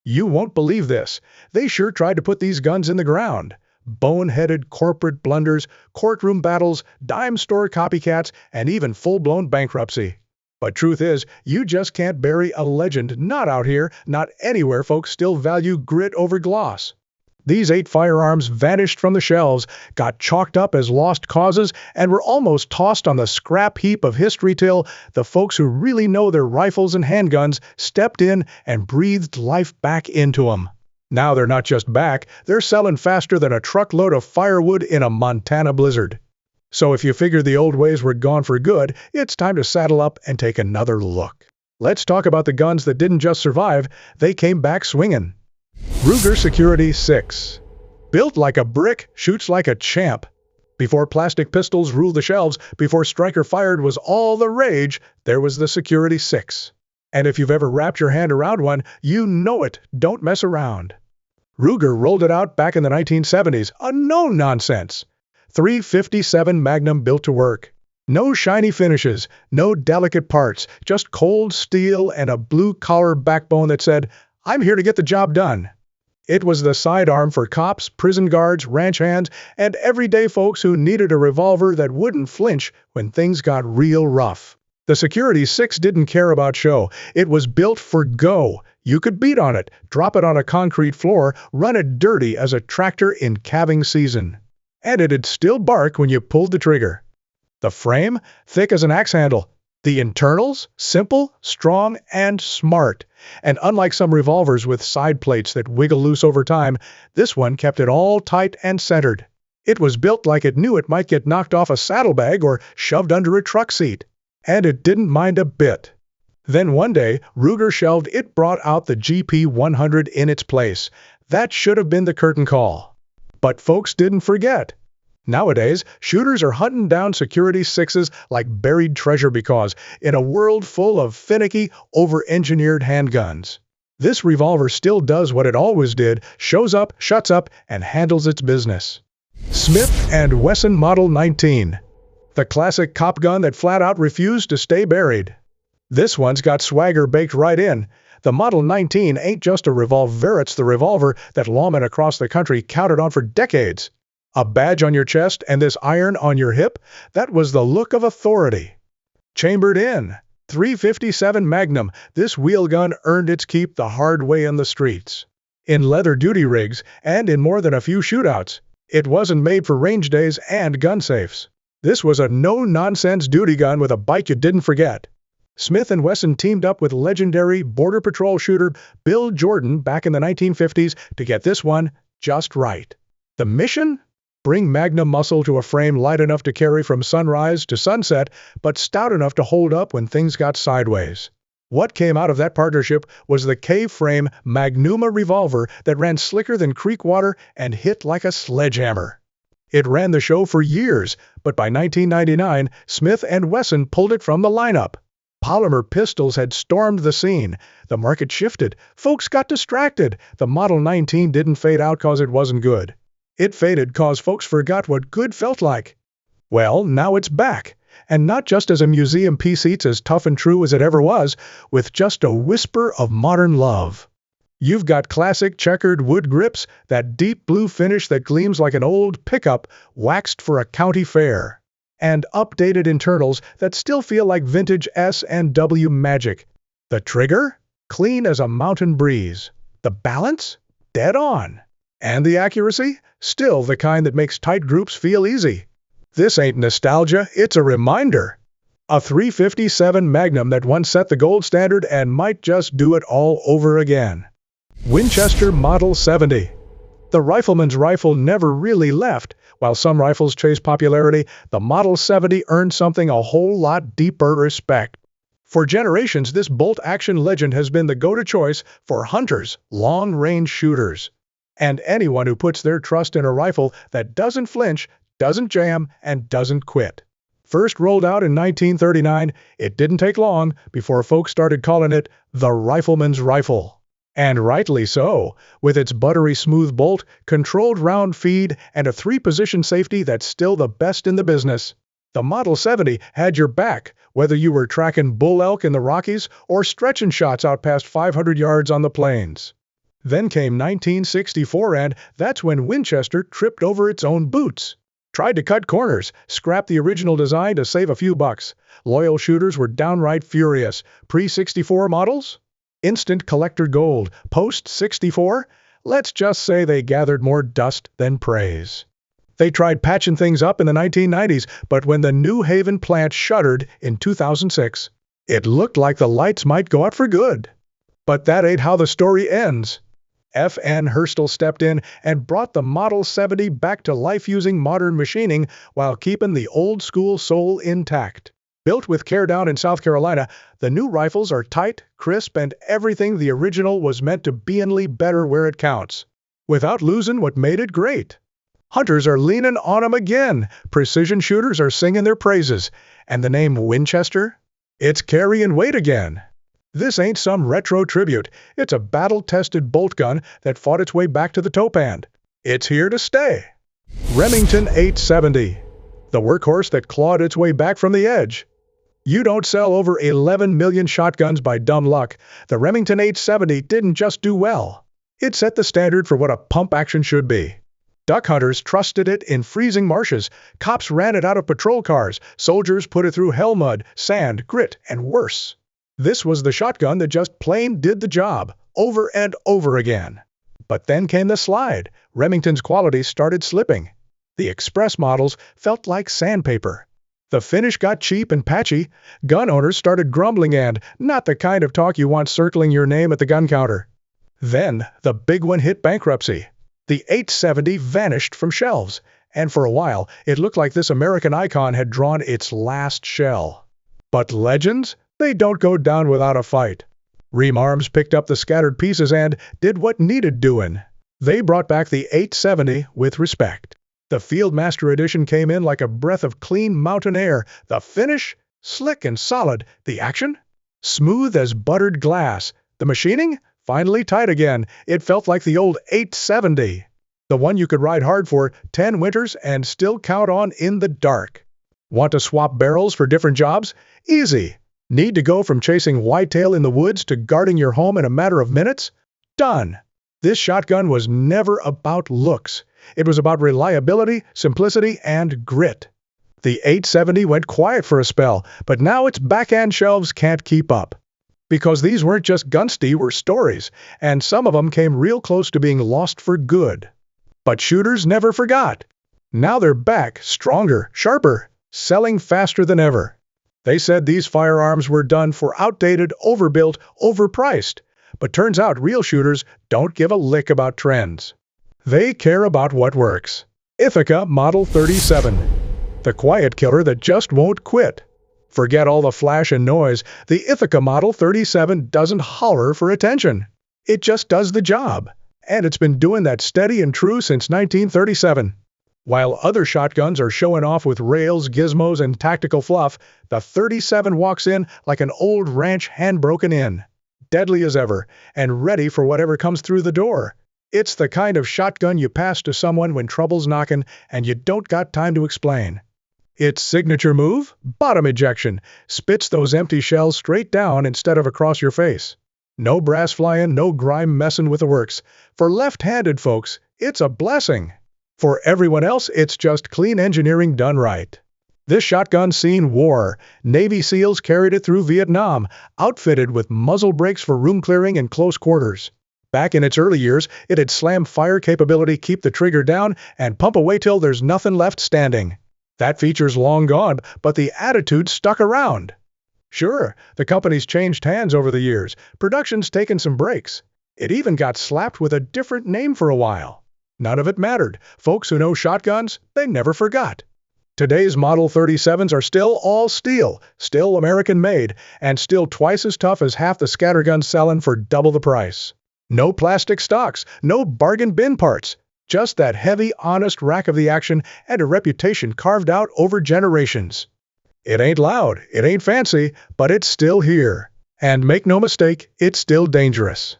You won't believe this. They sure tried to put these guns in the ground. Boneheaded corporate blunders, courtroom battles, dime store copycats, and even full-blown bankruptcy. But truth is, you just can't bury a legend. Not out here, not anywhere folks still value grit over gloss. These 8 firearms vanished from the shelves, got chalked up as lost causes, and were almost tossed on the scrap heap of history till the folks who really know their rifles and handguns stepped in and breathed life back into them. Now they're not just back, they're selling faster than a truckload of firewood in a Montana blizzard. So if you figure the old ways were gone for good, it's time to saddle up and take another look. Let's talk about the guns that didn't just survive, they came back swinging. Ruger Security 6. Built like a brick, shoots like a champ. Before plastic pistols ruled the shelves, before striker fired was all the rage, there was the Security 6. And if you've ever wrapped your hand around one, you know it. Don't mess around. Ruger rolled it out back in the 1970s, a no-nonsense. .357 Magnum built to work. No shiny finishes, no delicate parts, just cold steel and a blue-collar backbone that said, "I'm here to get the job done." It was the sidearm for cops, prison guards, ranch hands, and everyday folks who needed a revolver that wouldn't flinch when things got real rough. The Security 6 didn't care about show. It was built for go. You could beat on it, drop it on a concrete floor, run it dirty as a tractor in calving season. And it'd still bark when you pulled the trigger. The frame, thick as an axe handle. The internals, simple, strong, and smart. And unlike some revolvers with side plates that wiggle loose over time, this one kept it all tight and centered. It was built like it knew it might get knocked off a saddlebag or shoved under a truck seat. And it didn't mind a bit. Then one day, Ruger shelved it, brought out the GP100 in its place. That should have been the curtain call. But folks didn't forget. Nowadays, shooters are hunting down Security 6s like buried treasure because, in a world full of finicky, over-engineered handguns, this revolver still does what it always did, shows up, shuts up, and handles its business. Smith & Wesson Model 19. The classic cop gun that flat-out refused to stay buried. This one's got swagger baked right in. The Model 19 ain't just a revolver, it's the revolver that lawmen across the country counted on for decades. A badge on your chest and this iron on your hip, that was the look of authority. Chambered in. .357 Magnum, this wheel gun earned its keep the hard way in the streets. In leather duty rigs, and in more than a few shootouts. It wasn't made for range days and gun safes. This was a no-nonsense duty gun with a bite you didn't forget. Smith & Wesson teamed up with legendary Border Patrol shooter Bill Jordan back in the 1950s to get this one just right. The mission? Bring Magnum muscle to a frame light enough to carry from sunrise to sunset, but stout enough to hold up when things got sideways. What came out of that partnership was the K-frame Magnuma revolver that ran slicker than creek water and hit like a sledgehammer. It ran the show for years, but by 1999, Smith & Wesson pulled it from the lineup. Polymer pistols had stormed the scene. The market shifted. Folks got distracted. The Model 19 didn't fade out cause it wasn't good. It faded cause folks forgot what good felt like. Well, now it's back. And not just as a museum piece, it's as tough and true as it ever was, with just a whisper of modern love. You've got classic checkered wood grips, that deep blue finish that gleams like an old pickup waxed for a county fair, and updated internals that still feel like vintage S&W magic. The trigger? Clean as a mountain breeze. The balance? Dead on. And the accuracy? Still the kind that makes tight groups feel easy. This ain't nostalgia, it's a reminder. A .357 Magnum that once set the gold standard and might just do it all over again. Winchester Model 70. The rifleman's rifle never really left. While some rifles chase popularity, the Model 70 earned something a whole lot deeper respect. For generations, this bolt-action legend has been the go-to choice for hunters, long-range shooters, and anyone who puts their trust in a rifle that doesn't flinch, doesn't jam, and doesn't quit. First rolled out in 1939, it didn't take long before folks started calling it the rifleman's rifle. And rightly so, with its buttery smooth bolt, controlled round feed, and a 3-position safety that's still the best in the business. The Model 70 had your back, whether you were tracking bull elk in the Rockies or stretching shots out past 500 yards on the plains. Then came 1964, and that's when Winchester tripped over its own boots. Tried to cut corners, scrapped the original design to save a few bucks. Loyal shooters were downright furious. Pre-64 models? Instant collector gold. Post-64? Let's just say they gathered more dust than praise. They tried patching things up in the 1990s, but when the New Haven plant shuttered in 2006, it looked like the lights might go out for good. But that ain't how the story ends. F.N. Hurstel stepped in and brought the Model 70 back to life using modern machining while keeping the old-school soul intact. Built with care down in South Carolina, the new rifles are tight, crisp, and everything the original was meant to be better where it counts, without losing what made it great. Hunters are leaning on 'em again, precision shooters are singing their praises, and the name Winchester? It's carrying weight again. This ain't some retro tribute. It's a battle-tested bolt gun that fought its way back to the topand. It's here to stay. Remington 870, the workhorse that clawed its way back from the edge. You don't sell over 11 million shotguns by dumb luck. The Remington 870 didn't just do well. It set the standard for what a pump action should be. Duck hunters trusted it in freezing marshes. Cops ran it out of patrol cars. Soldiers put it through hell mud, sand, grit, and worse. This was the shotgun that just plain did the job, over and over again. But then came the slide. Remington's quality started slipping. The express models felt like sandpaper. The finish got cheap and patchy. Gun owners started grumbling, and not the kind of talk you want circling your name at the gun counter. Then the big one hit bankruptcy. The 870 vanished from shelves, and for a while it looked like this American icon had drawn its last shell. But legends? They don't go down without a fight. RemArms picked up the scattered pieces and did what needed doing. They brought back the 870 with respect. The Fieldmaster Edition came in like a breath of clean mountain air. The finish? Slick and solid. The action? Smooth as buttered glass. The machining? Finally tight again. It felt like the old 870. The one you could ride hard for 10 winters and still count on in the dark. Want to swap barrels for different jobs? Easy. Need to go from chasing whitetail in the woods to guarding your home in a matter of minutes? Done. This shotgun was never about looks. It was about reliability, simplicity, and grit. The 870 went quiet for a spell, but now its backhand shelves can't keep up. Because these weren't just gun-stealer stories, and some of them came real close to being lost for good. But shooters never forgot. Now they're back, stronger, sharper, selling faster than ever. They said these firearms were done for outdated, overbuilt, overpriced. But turns out real shooters don't give a lick about trends. They care about what works. Ithaca Model 37. The quiet killer that just won't quit. Forget all the flash and noise. The Ithaca Model 37 doesn't holler for attention. It just does the job. And it's been doing that steady and true since 1937. While other shotguns are showing off with rails, gizmos, and tactical fluff, the 37 walks in like an old ranch hand broken in, deadly as ever, and ready for whatever comes through the door. It's the kind of shotgun you pass to someone when trouble's knocking and you don't got time to explain. Its signature move? Bottom ejection. Spits those empty shells straight down instead of across your face. No brass flying, no grime messing with the works. For left-handed folks, it's a blessing. For everyone else, it's just clean engineering done right. This shotgun seen war. Navy SEALs carried it through Vietnam, outfitted with muzzle brakes for room clearing and close quarters. Back in its early years, it had slam fire capability, keep the trigger down, and pump away till there's nothing left standing. That feature's long gone, but the attitude stuck around. Sure, the company's changed hands over the years. Production's taken some breaks. It even got slapped with a different name for a while. None of it mattered. Folks who know shotguns, they never forgot. Today's Model 37s are still all steel, still American-made, and still twice as tough as half the scatterguns selling for double the price. No plastic stocks, no bargain bin parts. Just that heavy, honest rack of the action and a reputation carved out over generations. It ain't loud, it ain't fancy, but it's still here. And make no mistake, it's still dangerous.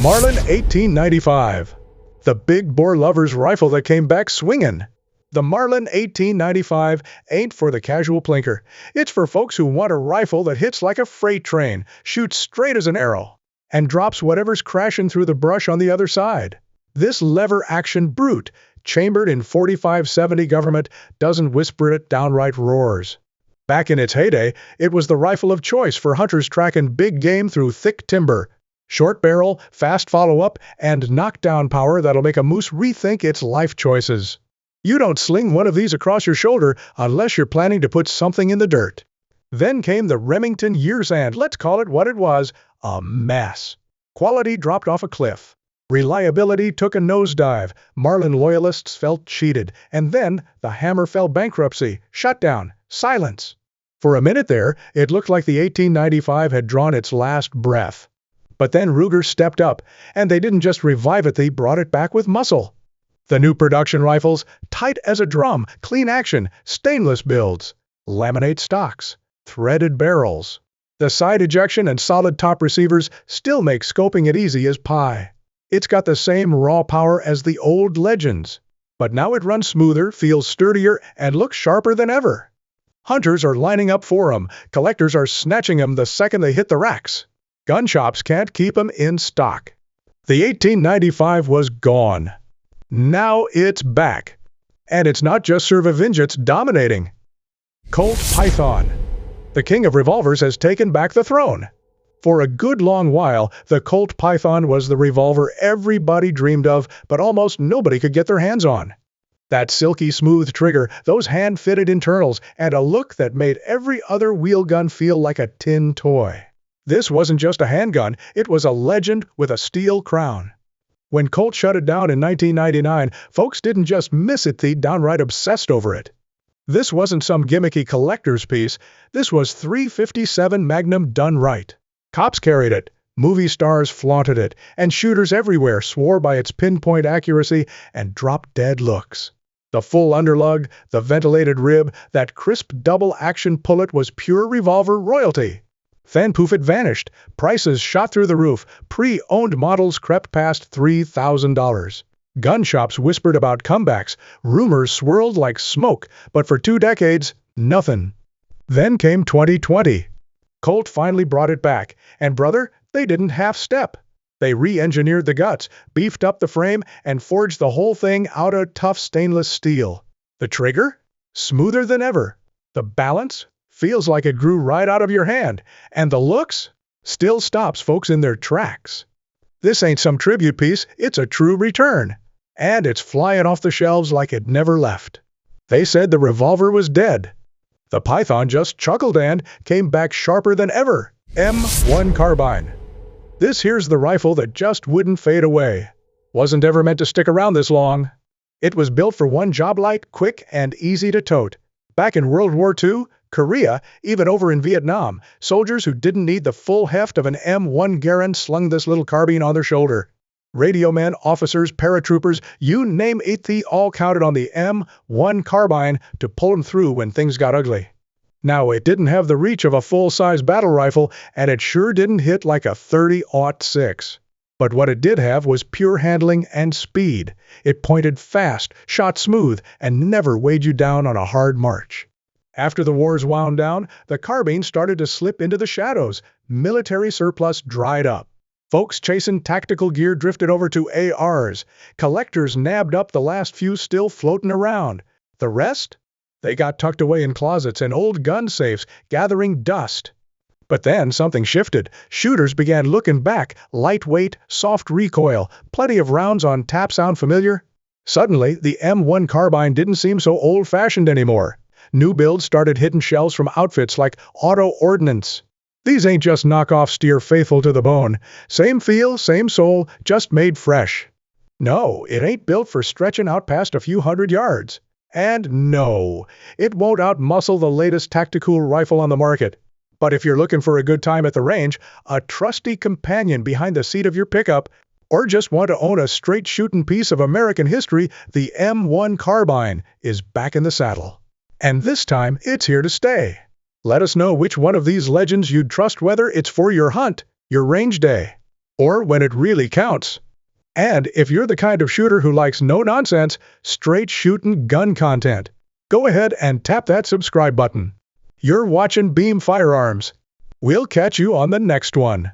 Marlin 1895. The big bore lover's rifle that came back swinging. The Marlin 1895 ain't for the casual plinker. It's for folks who want a rifle that hits like a freight train, shoots straight as an arrow, and drops whatever's crashing through the brush on the other side. This lever-action brute, chambered in 45-70 government, doesn't whisper, it downright roars. Back in its heyday, it was the rifle of choice for hunters tracking big game through thick timber. Short barrel, fast follow-up, and knockdown power that'll make a moose rethink its life choices. You don't sling one of these across your shoulder unless you're planning to put something in the dirt. Then came the Remington years and, let's call it what it was, a mess. Quality dropped off a cliff. Reliability took a nosedive. Marlin loyalists felt cheated. And then the hammer fell bankruptcy, shutdown, silence. For a minute there, it looked like the 1895 had drawn its last breath. But then Ruger stepped up, and they didn't just revive it, they brought it back with muscle. The new production rifles, tight as a drum, clean action, stainless builds, laminate stocks, threaded barrels. The side ejection and solid top receivers still make scoping it easy as pie. It's got the same raw power as the old legends, but now it runs smoother, feels sturdier, and looks sharper than ever. Hunters are lining up for them. Collectors are snatching them the second they hit the racks. Gun shops can't keep them in stock. The 1895 was gone. Now it's back. And it's not just Survivingets dominating. Colt Python, the king of revolvers, has taken back the throne. For a good long while, the Colt Python was the revolver everybody dreamed of, but almost nobody could get their hands on. That silky smooth trigger, those hand-fitted internals, and a look that made every other wheel gun feel like a tin toy. This wasn't just a handgun, it was a legend with a steel crown. When Colt shut it down in 1999, folks didn't just miss it, they downright obsessed over it. This wasn't some gimmicky collector's piece, this was .357 Magnum done right. Cops carried it, movie stars flaunted it, and shooters everywhere swore by its pinpoint accuracy and drop-dead looks. The full underlug, the ventilated rib, that crisp double-action pullet was pure revolver royalty. Then poof, it vanished. Prices shot through the roof. Pre-owned models crept past $3,000. Gun shops whispered about comebacks. Rumors swirled like smoke, but for 2 decades, nothing. Then came 2020. Colt finally brought it back, and brother, they didn't half-step. They re-engineered the guts, beefed up the frame, and forged the whole thing out of tough stainless steel. The trigger? Smoother than ever. The balance? Feels like it grew right out of your hand. And the looks? Still stops folks in their tracks. This ain't some tribute piece, it's a true return. And it's flying off the shelves like it never left. They said the revolver was dead. The Python just chuckled and came back sharper than ever. M1 Carbine. This here's the rifle that just wouldn't fade away. Wasn't ever meant to stick around this long. It was built for one job, light, quick, and easy to tote. Back in World War II, Korea, even over in Vietnam, soldiers who didn't need the full heft of an M1 Garand slung this little carbine on their shoulder. Radio men, officers, paratroopers, you name it, they all counted on the M1 Carbine to pull them through when things got ugly. Now, it didn't have the reach of a full-size battle rifle, and it sure didn't hit like a .30-06. But what it did have was pure handling and speed. It pointed fast, shot smooth, and never weighed you down on a hard march. After the wars wound down, the carbine started to slip into the shadows. Military surplus dried up. Folks chasing tactical gear drifted over to ARs. Collectors nabbed up the last few still floating around. The rest? They got tucked away in closets and old gun safes, gathering dust. But then something shifted. Shooters began looking back. Lightweight, soft recoil, plenty of rounds on tap. Sound familiar? Suddenly, the M1 Carbine didn't seem so old-fashioned anymore. New builds started hitting shelves from outfits like Auto Ordnance. These ain't just knockoff steer faithful to the bone. Same feel, same soul, just made fresh. No, it ain't built for stretching out past a few hundred yards. And no, it won't outmuscle the latest tactical rifle on the market. But if you're looking for a good time at the range, a trusty companion behind the seat of your pickup, or just want to own a straight-shooting piece of American history, the M1 Carbine is back in the saddle. And this time, it's here to stay. Let us know which one of these legends you'd trust, whether it's for your hunt, your range day, or when it really counts. And if you're the kind of shooter who likes no-nonsense, straight-shooting gun content, go ahead and tap that subscribe button. You're watching Beam Firearms. We'll catch you on the next one.